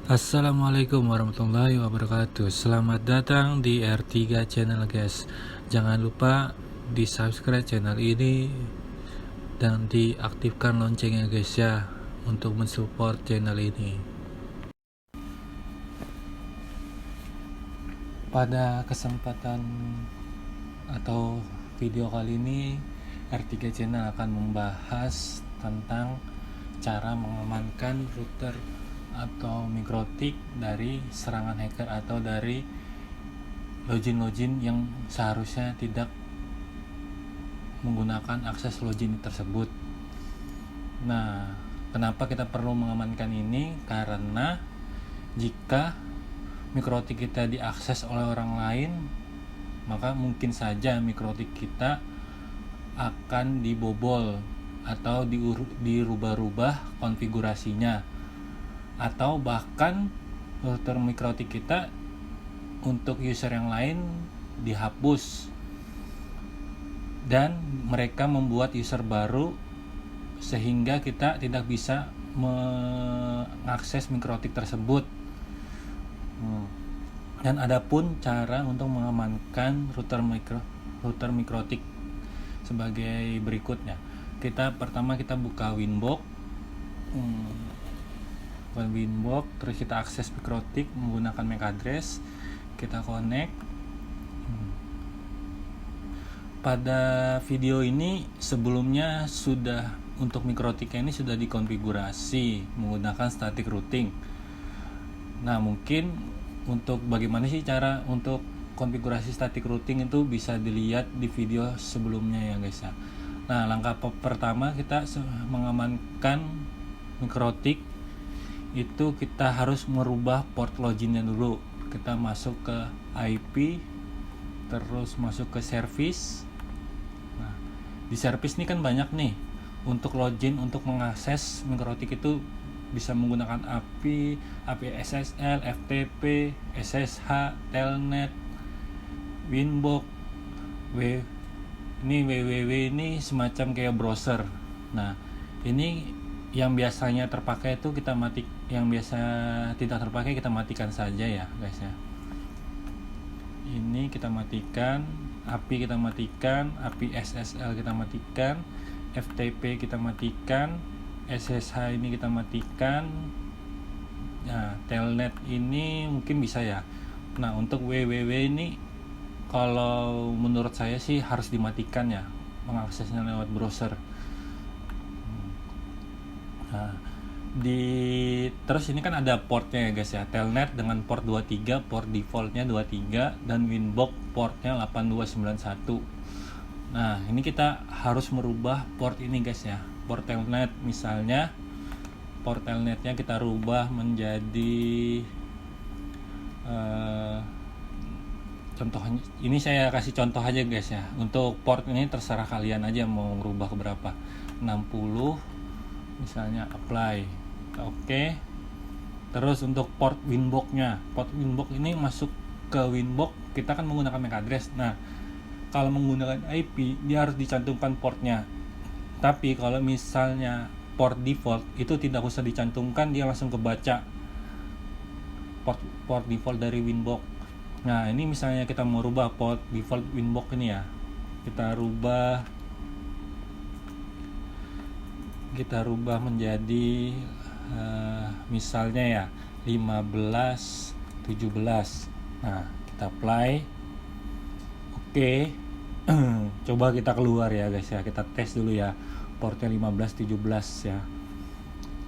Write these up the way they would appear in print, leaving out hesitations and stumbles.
Assalamualaikum warahmatullahi wabarakatuh. Selamat datang di R3 Channel guys. Jangan lupa di subscribe channel ini dan diaktifkan loncengnya guys ya, untuk mensupport channel ini. Pada kesempatan atau video kali ini, R3 Channel akan membahas tentang cara mengamankan router atau mikrotik dari serangan hacker atau dari login yang seharusnya tidak menggunakan akses login tersebut. Nah, kenapa kita perlu mengamankan ini? Karena jika mikrotik kita diakses oleh orang lain, maka mungkin saja mikrotik kita akan dibobol atau dirubah-rubah konfigurasinya, atau bahkan router mikrotik kita untuk user yang lain dihapus dan mereka membuat user baru sehingga kita tidak bisa mengakses mikrotik tersebut. Dan adapun cara untuk mengamankan router mikrotik sebagai berikutnya. Pertama kita buka Winbox. Winbox, terus kita akses mikrotik menggunakan MAC address, kita connect. Pada video ini sebelumnya untuk mikrotiknya ini sudah dikonfigurasi menggunakan static routing. Nah, mungkin untuk bagaimana sih cara untuk konfigurasi static routing itu bisa dilihat di video sebelumnya ya guys ya. Nah, langkah pertama kita mengamankan mikrotik itu kita harus merubah port loginnya dulu. Kita masuk ke IP, terus masuk ke service. Nah, di service ini kan banyak nih. Untuk login, untuk mengakses mikrotik itu bisa menggunakan API SSL, FTP, SSH, Telnet, Winbox, www ini semacam kayak browser. Nah, ini yang biasanya terpakai itu yang biasa tidak terpakai kita matikan saja ya guys ya. Ini kita matikan, API kita matikan, API SSL kita matikan, FTP kita matikan, SSH ini kita matikan. Nah, Telnet ini mungkin bisa ya. Nah, untuk www ini kalau menurut saya sih harus dimatikan ya, mengaksesnya lewat browser. Nah, terus ini kan ada portnya ya guys ya. Telnet dengan port 23, port defaultnya 23, dan Winbox portnya 8291. Nah, ini kita harus merubah port ini guys ya. Port Telnet misalnya, port Telnetnya kita rubah menjadi contohnya ini saya kasih contoh aja guys ya. Untuk port ini terserah kalian aja mau merubah ke berapa. 60 misalnya, apply. Oke. Terus untuk port Winbox-nya, port Winbox ini masuk ke Winbox kita kan menggunakan MAC address. Nah, kalau menggunakan IP dia harus dicantumkan portnya. Tapi kalau misalnya port default itu tidak usah dicantumkan, dia langsung kebaca port default dari Winbox. Nah, ini misalnya kita mau rubah port default Winbox ini ya, kita rubah menjadi misalnya ya 15 17. Nah, kita apply. Oke. Coba kita keluar ya guys ya, kita tes dulu ya portnya 15 17 ya,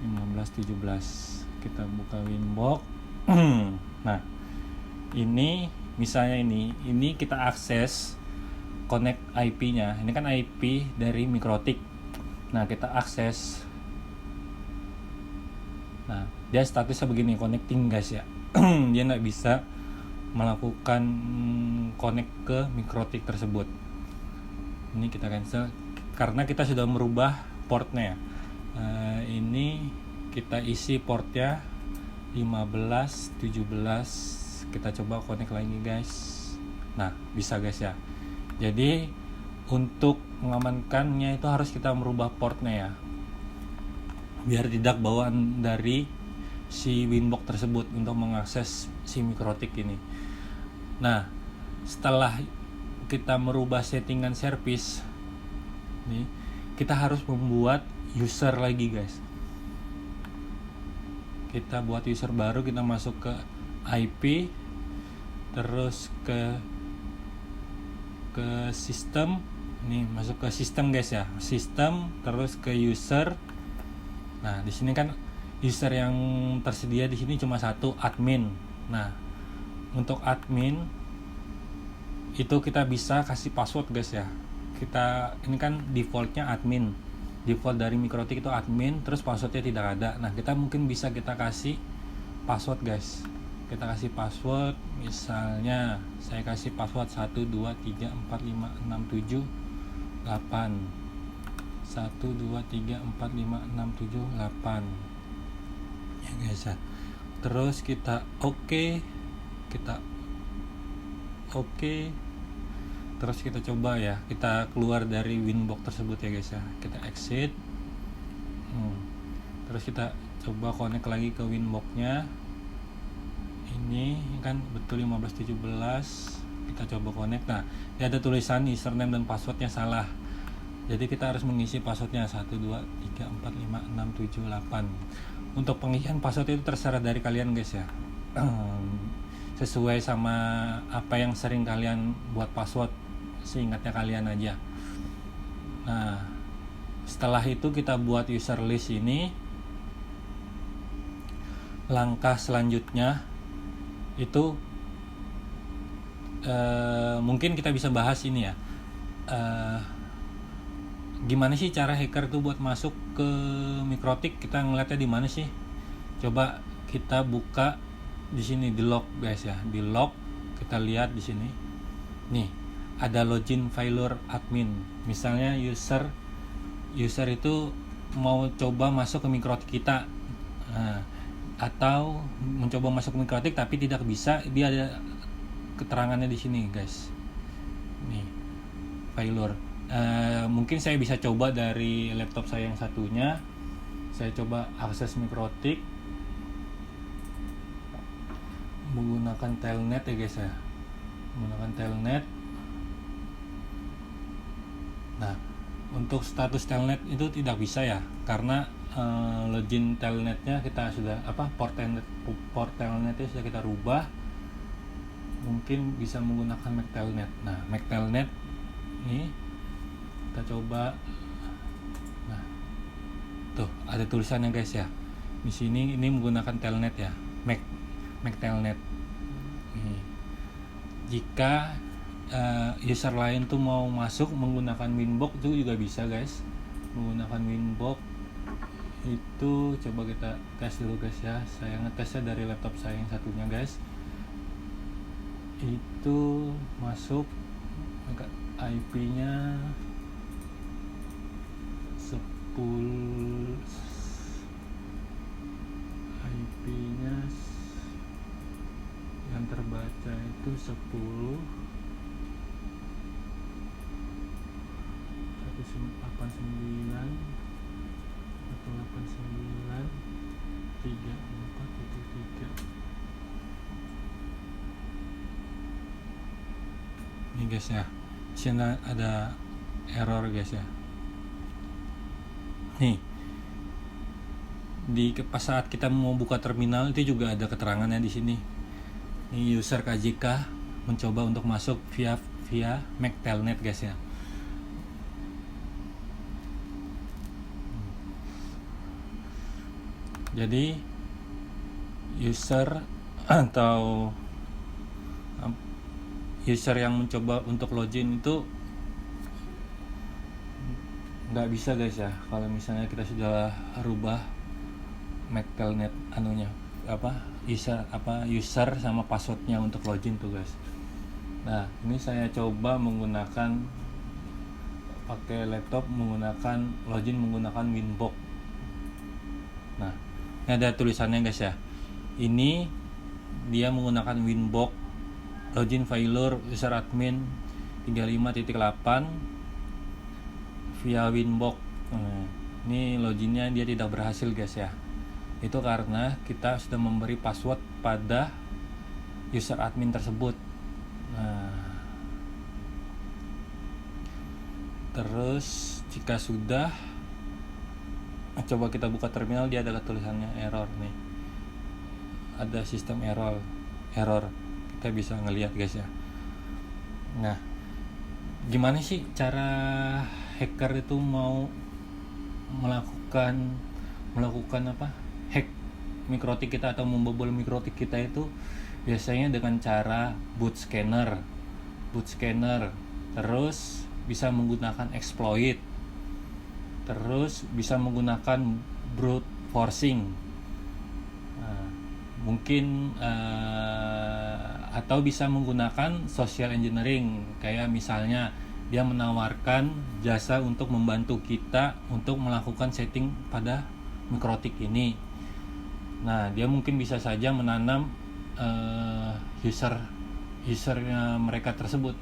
15 17. Kita buka Winbox. Nah, ini misalnya ini kita akses connect IP-nya. Ini kan IP dari mikrotik. Nah, kita akses. Nah, dia statusnya begini, connecting guys ya. Dia nggak bisa melakukan connect ke mikrotik tersebut. Ini kita cancel karena kita sudah merubah portnya. Ini kita isi portnya 15 17. Kita coba connect lagi guys. Nah, bisa guys ya. Jadi untuk mengamankannya itu harus kita merubah portnya ya, biar tidak bawaan dari si Winbox tersebut untuk mengakses si Mikrotik ini. Nah, setelah kita merubah settingan service nih, kita harus membuat user lagi guys. Kita buat user baru, kita masuk ke IP, terus ke sistem. Ini masuk ke sistem guys ya, sistem, terus ke user. Nah, di sini kan user yang tersedia di sini cuma satu, admin. Nah, untuk admin itu kita bisa kasih password guys ya. Kita ini kan defaultnya admin, default dari Mikrotik itu admin, terus passwordnya tidak ada. Nah, kita mungkin bisa kita kasih password guys. Kita kasih password, misalnya saya kasih password 1 2 3 4 5 6 7 8 1 2 3 4 5 6 7 8 ya guys ya. Terus kita oke, terus kita coba ya, kita keluar dari Winbox tersebut ya guys ya, kita exit. Terus kita coba connect lagi ke Winbox nya. Ini kan betul 1517, kita coba connect. Nah, ini ada tulisan username dan passwordnya salah, jadi kita harus mengisi passwordnya 1 2 3 4 5 6 7 8. Untuk pengisian password itu terserah dari kalian guys ya, sesuai sama apa yang sering kalian buat password, seingatnya kalian aja. Nah, setelah itu kita buat user list ini. Langkah selanjutnya itu mungkin kita bisa bahas ini ya, gimana sih cara hacker tuh buat masuk ke Mikrotik. Kita ngeliatnya di mana sih? Coba kita buka di sini di log guys ya, di log kita lihat di sini nih ada login failure admin. Misalnya user itu mau coba masuk ke Mikrotik kita, atau mencoba masuk ke Mikrotik tapi tidak bisa, dia ada keterangannya di sini guys. Nih, failure. Mungkin saya bisa coba dari laptop saya yang satunya. Saya coba akses Mikrotik menggunakan telnet ya guys ya. Menggunakan telnet. Nah, untuk status telnet itu tidak bisa ya, karena login telnetnya kita sudah port telnetnya sudah kita rubah. Mungkin bisa menggunakan MAC telnet. Nah, MAC telnet ini kita coba. Nah, tuh ada tulisannya guys ya. Di sini ini menggunakan telnet ya, MAC telnet. Nih. Jika user lain tuh mau masuk menggunakan Winbox itu juga bisa guys. Menggunakan Winbox itu coba kita tes dulu guys ya. Saya ngetesnya dari laptop saya yang satunya guys. Itu masuk IP-nya 10, IP-nya yang terbaca itu 10 189 ini guys ya. Sini ada error guys ya. Nih, pas saat kita mau buka terminal itu juga ada keterangannya di sini. Ini user KJK mencoba untuk masuk via MAC telnet guys ya. Jadi user atau user yang mencoba untuk login itu nggak bisa guys ya, kalau misalnya kita sudah rubah MAC telnet anunya user sama passwordnya untuk login tuh guys. Nah, ini saya coba menggunakan pakai laptop menggunakan login menggunakan Winbox. Nah, ini ada tulisannya guys ya. Ini dia menggunakan Winbox login failure user admin 35.8 via Winbox. Ini loginnya dia tidak berhasil guys ya. Itu karena kita sudah memberi password pada user admin tersebut. Nah, terus jika sudah, coba kita buka terminal, dia adalah tulisannya error nih. Ada sistem error. Kita bisa ngelihat guys ya. Nah, gimana sih cara hacker itu mau melakukan hack mikrotik kita atau membobol mikrotik kita? Itu biasanya dengan cara boot scanner, terus bisa menggunakan exploit, terus bisa menggunakan brute forcing, mungkin atau bisa menggunakan social engineering, kayak misalnya dia menawarkan jasa untuk membantu kita untuk melakukan setting pada mikrotik ini. Nah, dia mungkin bisa saja menanam usernya mereka tersebut,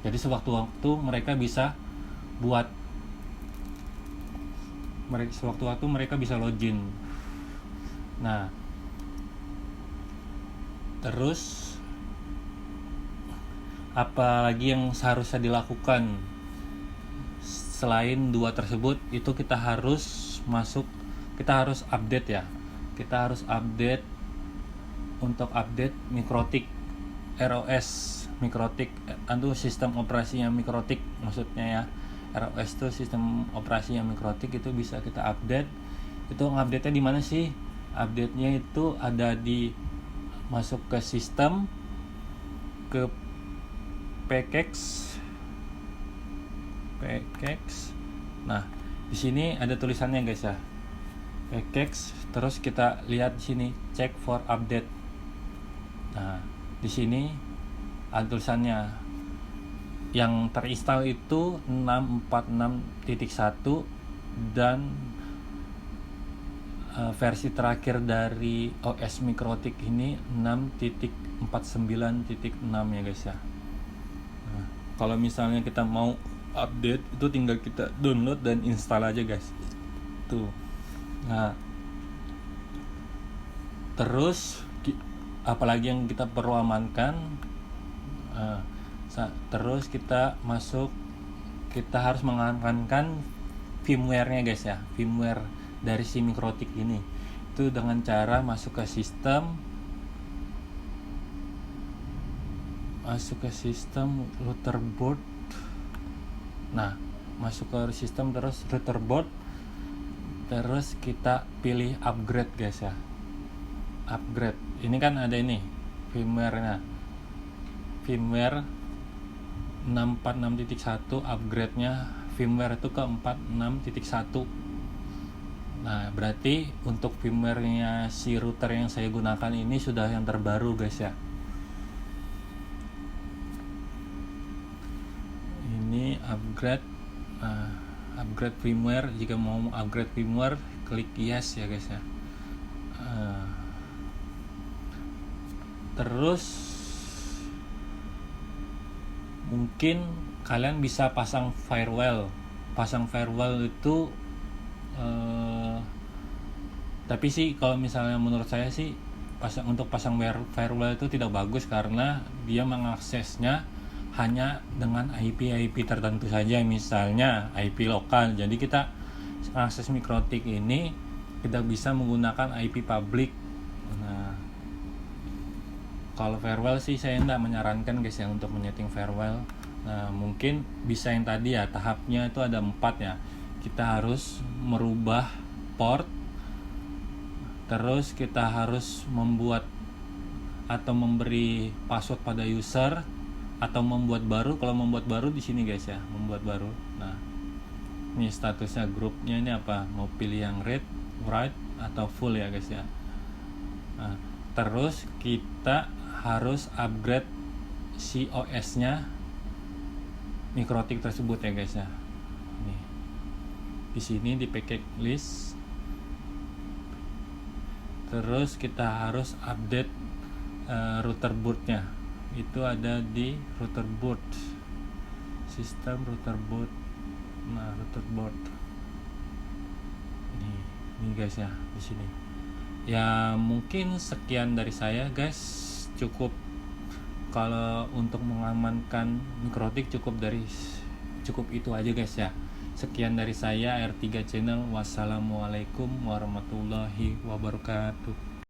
jadi sewaktu-waktu mereka bisa login. Nah, terus apalagi yang seharusnya dilakukan selain dua tersebut? Itu kita harus update ya. Kita harus update untuk update mikrotik ROS mikrotik, itu sistem operasinya mikrotik maksudnya ya. ROS itu sistem operasinya mikrotik, itu bisa kita update. Itu ngupdate-nya di mana sih? Update-nya itu ada di masuk ke sistem, ke packages. Nah, di sini ada tulisannya guys ya. Packages, terus kita lihat di sini check for update. Nah, di sini ada tulisannya yang terinstall itu 646.1 dan versi terakhir dari OS mikrotik ini 6.49.6 ya guys ya. Nah, kalau misalnya kita mau update, itu tinggal kita download dan install aja guys. Tuh. Nah, terus apalagi yang kita perlu amankan, terus kita harus mengamankan firmware-nya guys ya, firmware dari si mikrotik ini. Itu dengan cara masuk ke sistem router board. Nah, masuk ke sistem terus router board, terus kita pilih upgrade guys ya. Upgrade ini kan ada ini firmware-nya, firmware 646.1, upgrade-nya firmware itu ke 46.1. Nah, berarti untuk firmware-nya si router yang saya gunakan ini sudah yang terbaru guys ya. Ini upgrade, upgrade firmware. Jika mau upgrade firmware, klik yes ya guys ya. Terus mungkin kalian bisa pasang firewall itu tapi sih kalau misalnya menurut saya sih untuk pasang firewall itu tidak bagus, karena dia mengaksesnya hanya dengan IP tertentu saja, misalnya IP lokal. Jadi kita akses mikrotik ini kita bisa menggunakan IP public. Nah, kalau firewall sih saya tidak menyarankan guys ya untuk menyeting firewall. Nah, mungkin bisa yang tadi ya, tahapnya itu ada 4 ya. Kita harus merubah port, terus kita harus membuat atau memberi password pada user, atau membuat baru. Kalau membuat baru di sini guys ya, membuat baru. Nah, ini statusnya grupnya ini apa? Mau pilih yang read, write atau full ya guys ya. Nah, terus kita harus upgrade si OS-nya mikrotik tersebut ya guys ya. Nih. Di sini di package list. Terus kita harus update router boot-nya. Itu ada di router boot. Sistem router boot. Nah, router boot. Ini guys ya di sini. Ya mungkin sekian dari saya guys, cukup kalau untuk mengamankan mikrotik cukup itu aja guys ya. Sekian dari saya R3 Channel. Wassalamualaikum warahmatullahi wabarakatuh.